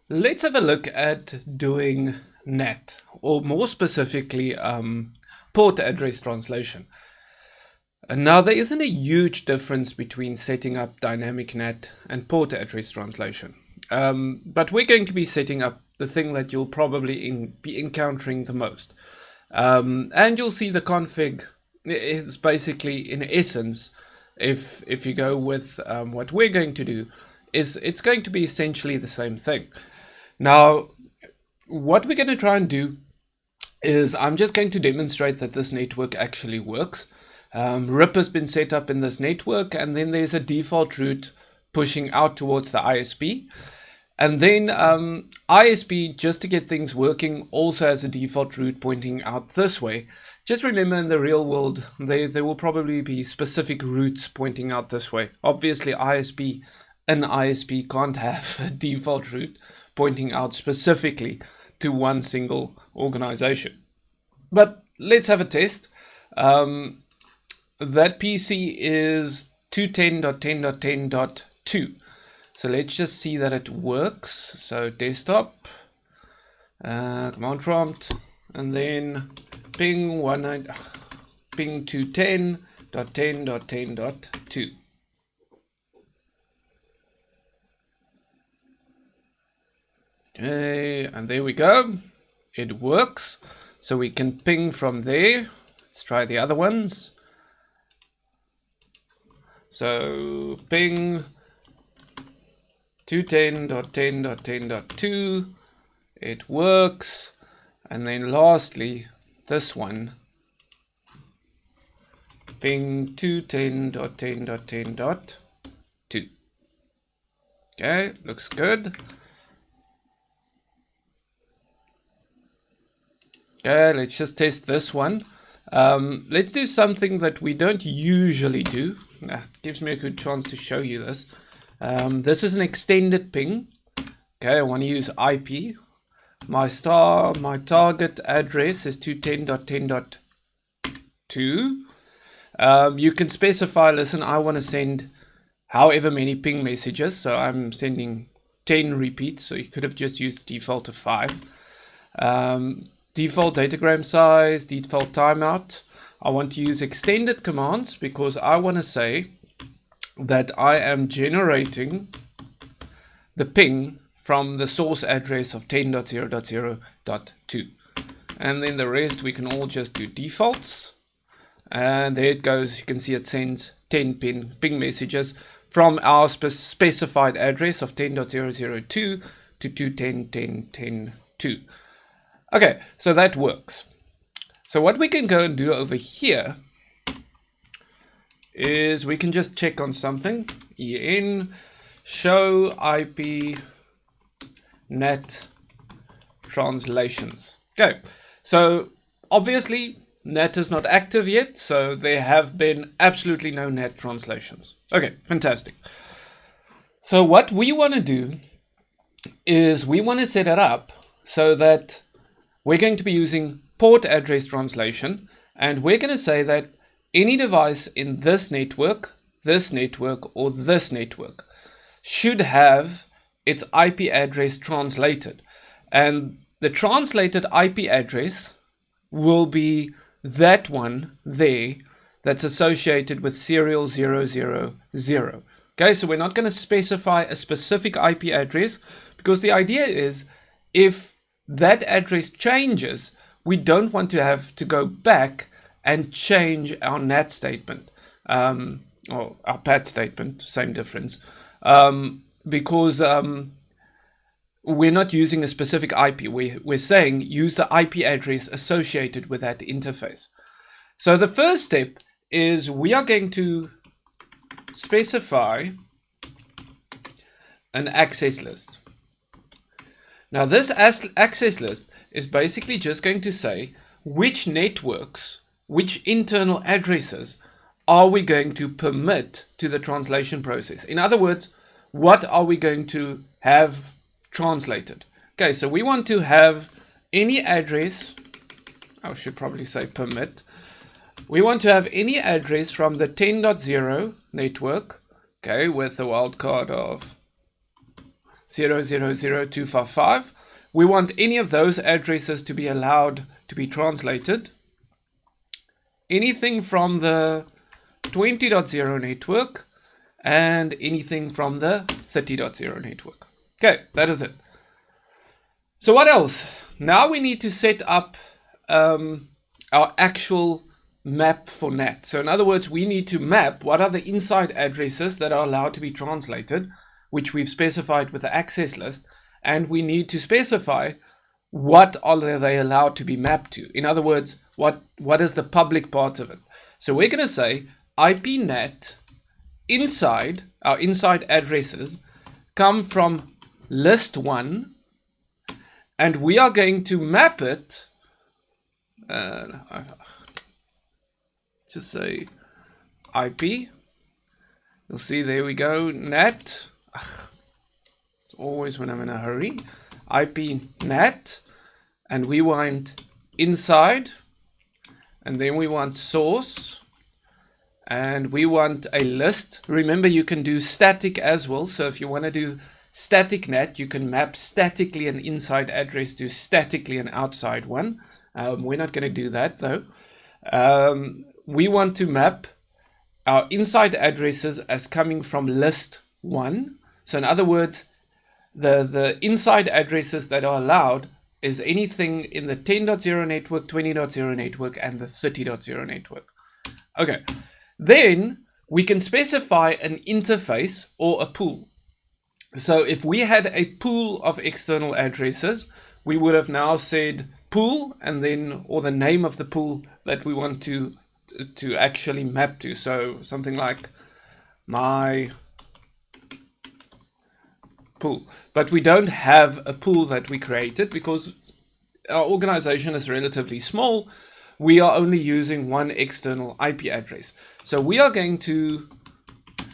Let's have a look at doing NET, or more specifically, port address translation. Now, there isn't a huge difference between setting up dynamic NET and port address translation, but we're going to be setting up the thing that you'll probably be encountering the most. And you'll see the config is basically, in essence, if you go with what we're going to do, is it's going to be essentially the same thing. Now, what we're going to try and do is I'm just going to demonstrate that this network actually works. RIP has been set up in this network, and then there's a default route pushing out towards the ISP. And then ISP, just to get things working, also has a default route pointing out this way. Just remember, in the real world, there will probably be specific routes pointing out this way. Obviously, an ISP can't have a default route pointing out specifically to one single organization. But let's have a test. That PC is 210.10.10.2. So let's just see that it works. So desktop, command prompt, and then ping 210.10.10.2. Okay, and there we go. It works. So we can ping from there. Let's try the other ones. So ping 210.10.10.2. It works. And then lastly, this one, ping 210.10.10.2. Okay, looks good. Okay, let's just test this one. Let's do something that we don't usually do. It gives me a good chance to show you this. This is an extended ping. Okay, I want to use IP. My target address is 210.10.2. You can specify, listen, I want to send however many ping messages. So I'm sending 10 repeats. So you could have just used default of 5. Default datagram size, default timeout. I want to use extended commands because I want to say that I am generating the ping from the source address of 10.0.0.2. And then the rest we can all just do defaults. And there it goes. You can see it sends 10 ping messages from our specified address of 10.0.0.2 to 210.10.10.2. Okay, so that works. So what we can go and do over here is we can just check on something. En show IP NET translations. Okay, so obviously NET is not active yet, so there have been absolutely no NET translations. Okay, fantastic. So what we want to do is we want to set it up so that we're going to be using port address translation, and we're going to say that any device in this network, or this network should have its IP address translated. And the translated IP address will be that one there that's associated with serial 000. Okay, so we're not going to specify a specific IP address because the idea is if that address changes, we don't want to have to go back and change our NAT statement, or our PAT statement, same difference, because we're not using a specific IP. We're saying use the IP address associated with that interface. So the first step is we are going to specify an access list. Now this access list is basically just going to say which networks, which internal addresses are we going to permit to the translation process. In other words, what are we going to have translated? Okay, so we want to have any address, I should probably say permit. We want to have any address from the 10.0 network, okay, with the wildcard of NET060303. We want any of those addresses to be allowed to be translated. Anything from the 20.0 network and anything from the 30.0 network. Okay, that is it. So what else? Now we need to set up our actual map for NET. So in other words, we need to map what are the inside addresses that are allowed to be translated, which we've specified with the access list, and we need to specify what are they allowed to be mapped to. In other words, what is the public part of it. So we're going to say IPNet inside, our inside addresses come from list 1, and we are going to map it, just say IP, you'll see there we go, net, it's always when I'm in a hurry, IP net, and we want inside, and then we want source, and we want a list. Remember, you can do static as well, so if you want to do static net, you can map statically an inside address to statically an outside one. We're not going to do that though. We want to map our inside addresses as coming from list 1. So in other words, the inside addresses that are allowed is anything in the 10.0 network, 20.0 network, and the 30.0 network. Okay, then we can specify an interface or a pool. So if we had a pool of external addresses, we would have now said pool and then, or the name of the pool that we want to actually map to. So something like my pool. But we don't have a pool that we created because our organization is relatively small. We are only using one external IP address. So we are going to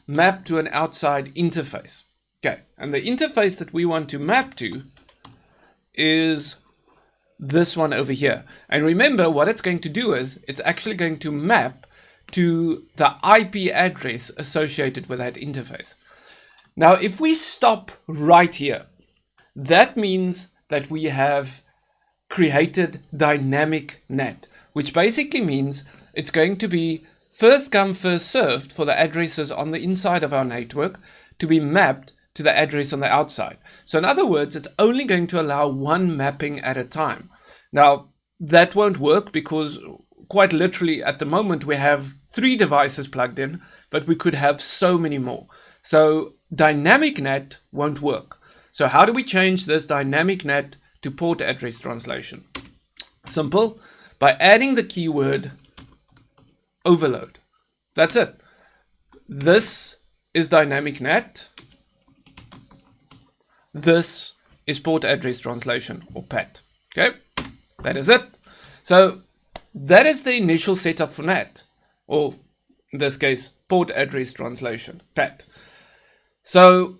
map to an outside interface. Okay, and the interface that we want to map to is this one over here. And remember, what it's going to do is it's actually going to map to the IP address associated with that interface. Now, if we stop right here, that means that we have created dynamic NET, which basically means it's going to be first come, first served for the addresses on the inside of our network to be mapped to the address on the outside. So in other words, it's only going to allow one mapping at a time. Now, that won't work because quite literally at the moment we have 3 devices plugged in, but we could have so many more. So dynamic NET won't work. So how do we change this dynamic NET to port address translation? Simple, by adding the keyword overload. That's it. This is dynamic NET. This is port address translation, or PAT. Okay, that is it. So that is the initial setup for NET, or in this case, port address translation, PAT. So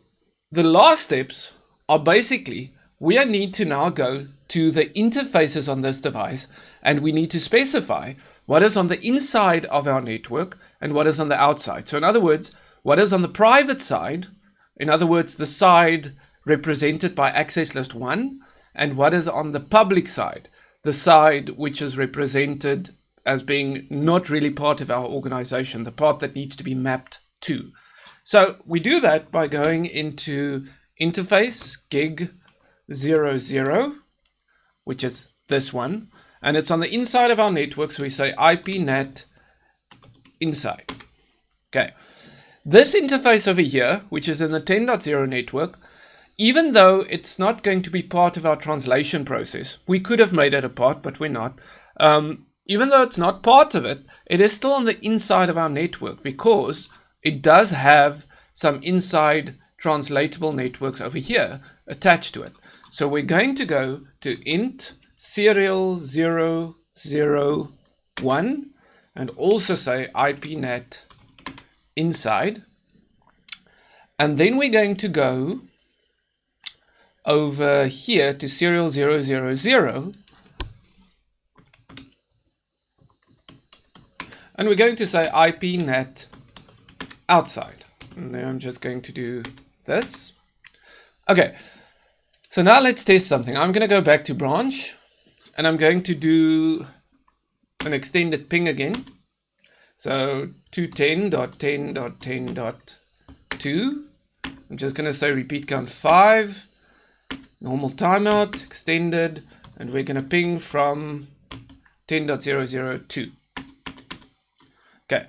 the last steps are basically, we need to now go to the interfaces on this device, and we need to specify what is on the inside of our network and what is on the outside. So in other words, what is on the private side, in other words, the side represented by access list 1, and what is on the public side, the side which is represented as being not really part of our organization, the part that needs to be mapped to. So we do that by going into interface gig 00, which is this one, and it's on the inside of our network, so we say IPNet inside. Okay, this interface over here, which is in the 10.0 network, even though it's not going to be part of our translation process, we could have made it a part, but we're not. Even though it's not part of it, it is still on the inside of our network because it does have some inside translatable networks over here attached to it. So we're going to go to int serial 001 and also say IPNet inside. And then we're going to go over here to serial 000, and we're going to say IPNet outside. And then I'm just going to do this. Okay, so now let's test something. I'm going to go back to branch and I'm going to do an extended ping again. So 210.10.10.2. I'm just going to say repeat count 5, normal timeout, extended, and we're going to ping from 10.002. Okay,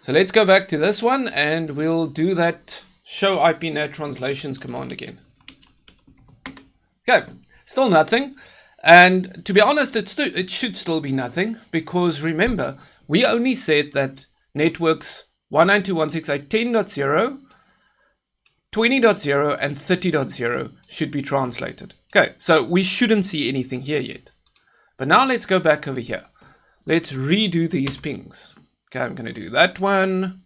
so let's go back to this one and we'll do that show IPNet translations command again. Okay, still nothing. And to be honest, it should still be nothing, because remember, we only said that networks 192.168.10.0, 20.0 and 30.0 should be translated. Okay, so we shouldn't see anything here yet. But now let's go back over here. Let's redo these pings. Okay, I'm going to do that one.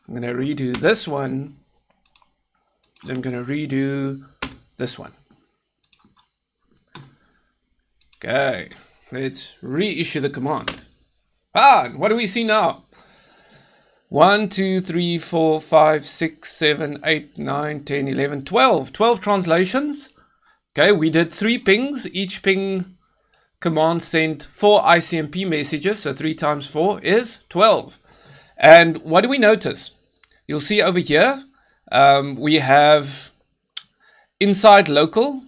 I'm going to redo this one. I'm going to redo this one. Okay, let's reissue the command. And what do we see now? 1, 2, 3, 4, 5, 6, 7, 8, 9, 10, 11, 12. 12 translations. Okay, we did 3 pings. Each ping command sent 4 ICMP messages, so 3 times 4 is 12. And what do we notice? You'll see over here, we have inside local,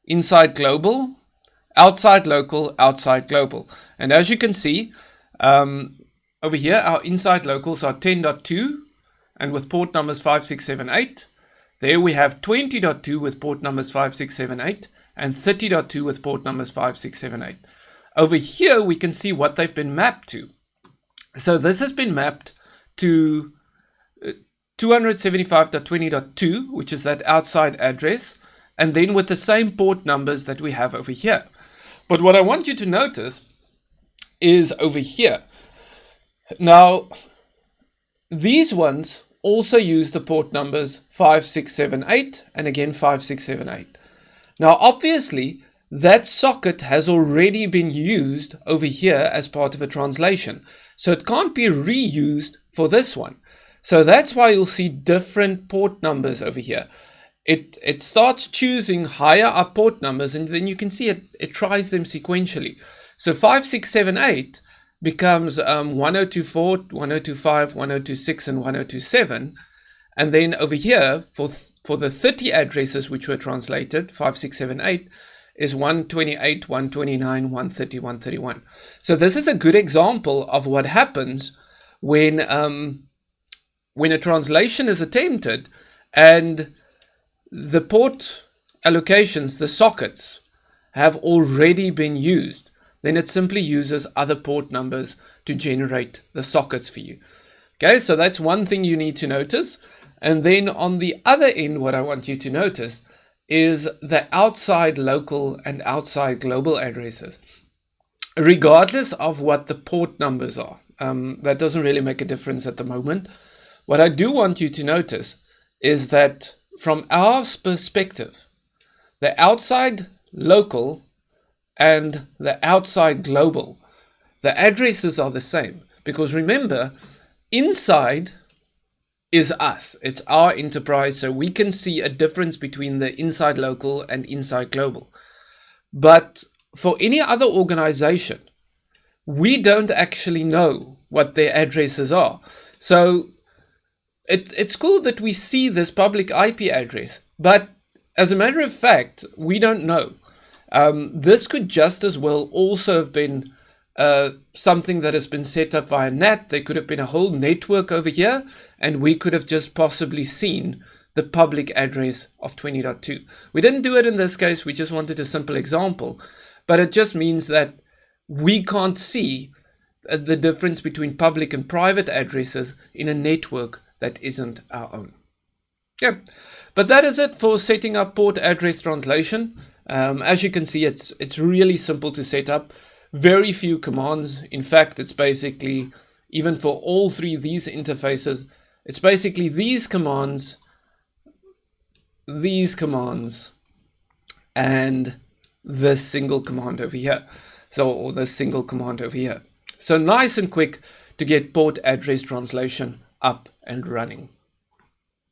inside global, outside local, outside global. And as you can see, over here, our inside locals are 10.2 and with port numbers 5678. There we have 20.2 with port numbers 5678 and 30.2 with port numbers 5678. Over here, we can see what they've been mapped to. So this has been mapped to 275.20.2, which is that outside address, and then with the same port numbers that we have over here. But what I want you to notice is over here. Now, these ones also use the port numbers 5678 and again 5678. Now, obviously, that socket has already been used over here as part of a translation. So it can't be reused for this one. So that's why you'll see different port numbers over here. It starts choosing higher up port numbers, and then you can see it tries them sequentially. So 5678 becomes 1024, 1025, 1026, and 1027. And then over here, for the 30 addresses which were translated, 5678, is 128, 129, 130, 131. So this is a good example of what happens when a translation is attempted and the port allocations, the sockets, have already been used. Then it simply uses other port numbers to generate the sockets for you. Okay, so that's one thing you need to notice. And then on the other end, what I want you to notice is the outside local and outside global addresses. Regardless of what the port numbers are, that doesn't really make a difference at the moment. What I do want you to notice is that from our perspective, the outside local and the outside global, the addresses are the same. Because remember, inside is us. It's our enterprise, so we can see a difference between the inside local and inside global. But for any other organization, we don't actually know what their addresses are. So it's cool that we see this public IP address, but as a matter of fact, we don't know. This could just as well also have been something that has been set up via NAT. There could have been a whole network over here, and we could have just possibly seen the public address of 20.2. We didn't do it in this case, we just wanted a simple example, but it just means that we can't see the difference between public and private addresses in a network that isn't our own. Yeah, but that is it for setting up port address translation. As you can see, it's really simple to set up. Very few commands. In fact, it's basically, even for all three of these interfaces, it's basically these commands, and this single command over here. Or this single command over here. So nice and quick to get port address translation up and running.